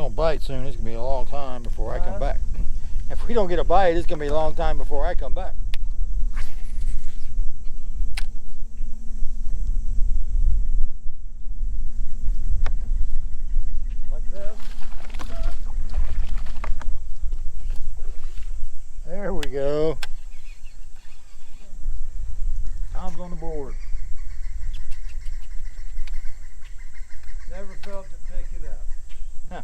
don't bite soon, it's gonna be a long time before I come back. If we don't get a bite, it's gonna be a long time before I come back. Like this. There we go. Tom's on the board. Never felt to pick it up. Huh.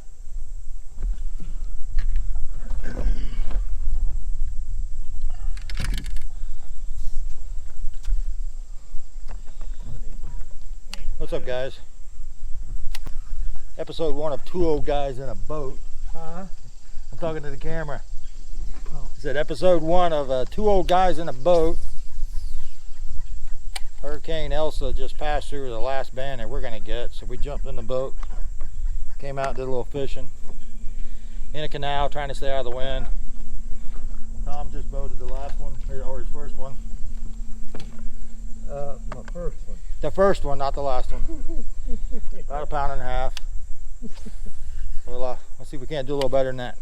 What's up, guys? Episode 1 of Two Old Guys in a Boat. Huh? I'm talking to the camera. Oh. I said episode 1 of Two Old Guys in a Boat. Hurricane Elsa just passed through the last band that we're gonna get, so we jumped in the boat, came out, did a little fishing in a canal, trying to stay out of the wind. Tom just boated the last one, or his first one. My first one. The first one, not the last one. About 1.5 pounds. Well, let's see if we can't do a little better than that.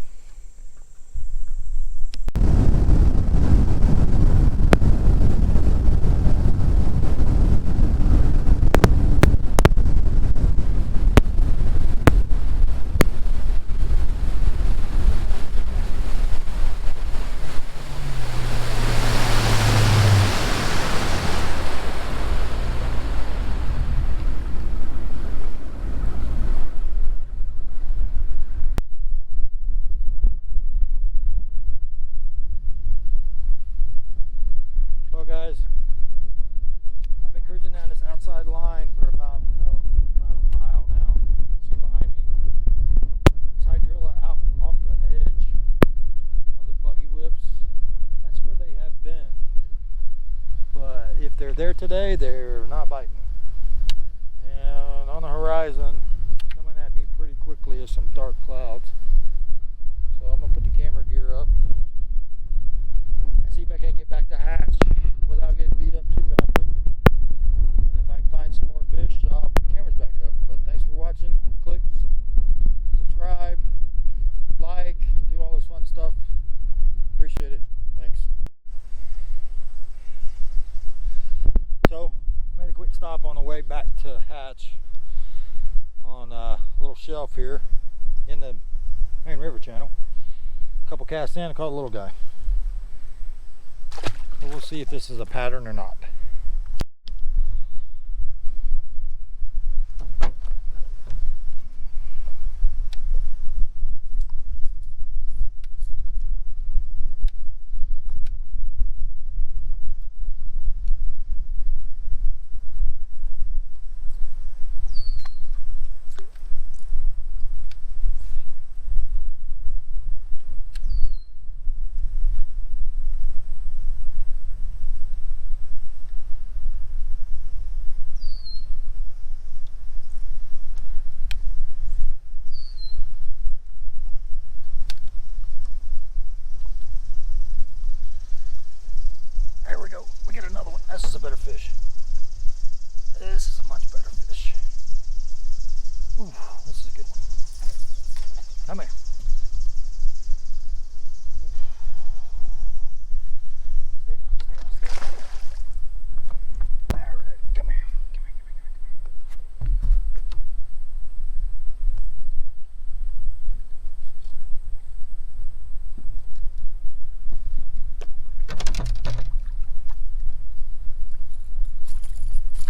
Well, guys, I've been cruising down this outside line for about a mile now. See behind me. This hydrilla out off the edge of the buggy whips. That's where they have been. But if they're there today, they're not biting. And on the horizon, coming at me pretty quickly, is some dark clouds. So I'm gonna put the camera gear up and see if I can get back to hatch without getting beat up too badly. And if I can find some more fish, I'll put the cameras back up. But thanks for watching. Click, subscribe, like, do all this fun stuff. Appreciate it. Thanks. So, made a quick stop on the way back to hatch on a little shelf here in the main river channel. A couple casts in, I caught a little guy. But we'll see if this is a pattern or not. There we go. We get another one. This is a better fish. This is a much better fish. Ooh, this is a good one. Come here. Stay down, stay down, stay down. All right, come here. Come here, come here, come here.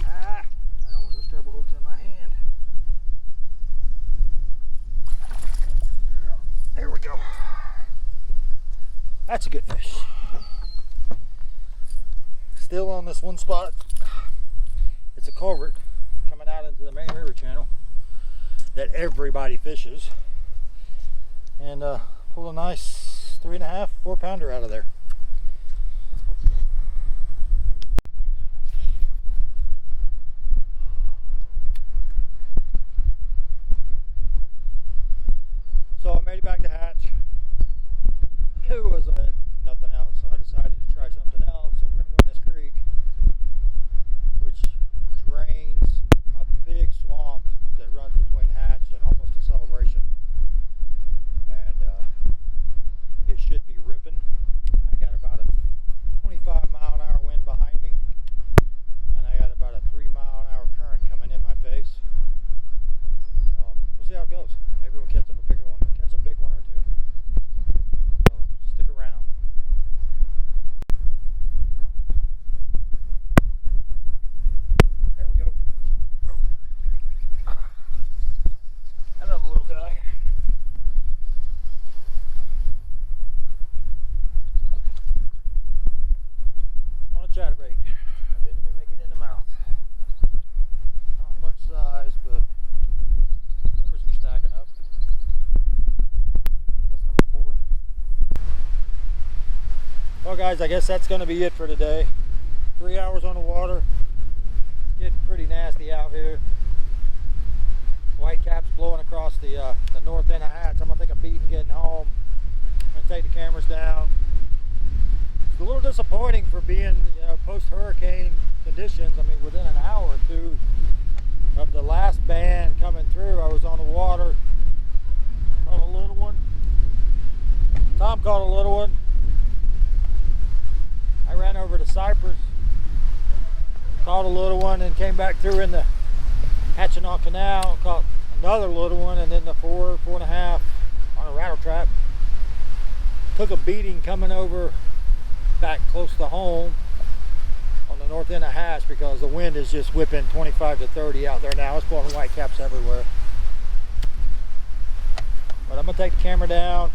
I don't want those treble hooks in my hand. There we go. That's a good fish. Still on this one spot. It's a culvert coming out into the main river channel that everybody fishes. And pull a nice 3.5, 4 pounder out of there. So I made it back to hatch. It was nothing else, so I decided to try something else. So we're going to go in this creek, which drains a big swamp that runs between Hatch and almost to Celebration. we'll catch up a bigger one, catch a big one or two. So stick around. There we go. Another little guy. On a chatterbait. I didn't even make it in the mouth. Not much size, but numbers are stacking up. That's number 4. Well guys, I guess that's going to be it for today. 3 hours on the water. Getting pretty nasty out here. Whitecaps blowing across the north end of Hatch. I'm going to take a beating getting home. I'm going to take the cameras down. It's a little disappointing for being, post-hurricane conditions. I mean, within an hour or two of the last band coming through, I was on the water. Caught a little one. Tom caught a little one. I ran over to Cypress, caught a little one, and came back through in the Hatchinaw Canal, caught another little one, and then the 4.5 on a rattle trap. Took a beating coming over back close to home on the north end of Hatch because the wind is just whipping 25 to 30 out there now. It's blowing whitecaps everywhere. But I'm going to take the camera down,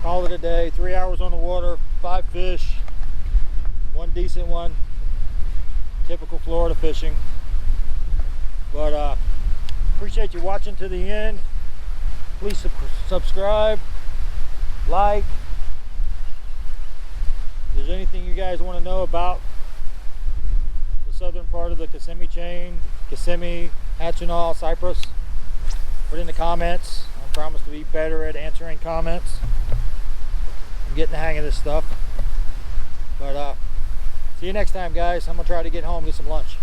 call it a day. 3 hours on the water, 5 fish, 1 decent one. Typical Florida fishing. But appreciate you watching to the end. Please subscribe, like. If there's anything you guys want to know about the southern part of the Kissimmee chain, Kissimmee, Hatchinaw, Cypress, put in the comments. I promise to be better at answering comments. I'm getting the hang of this stuff. But see you next time, guys. I'm going to try to get home and get some lunch.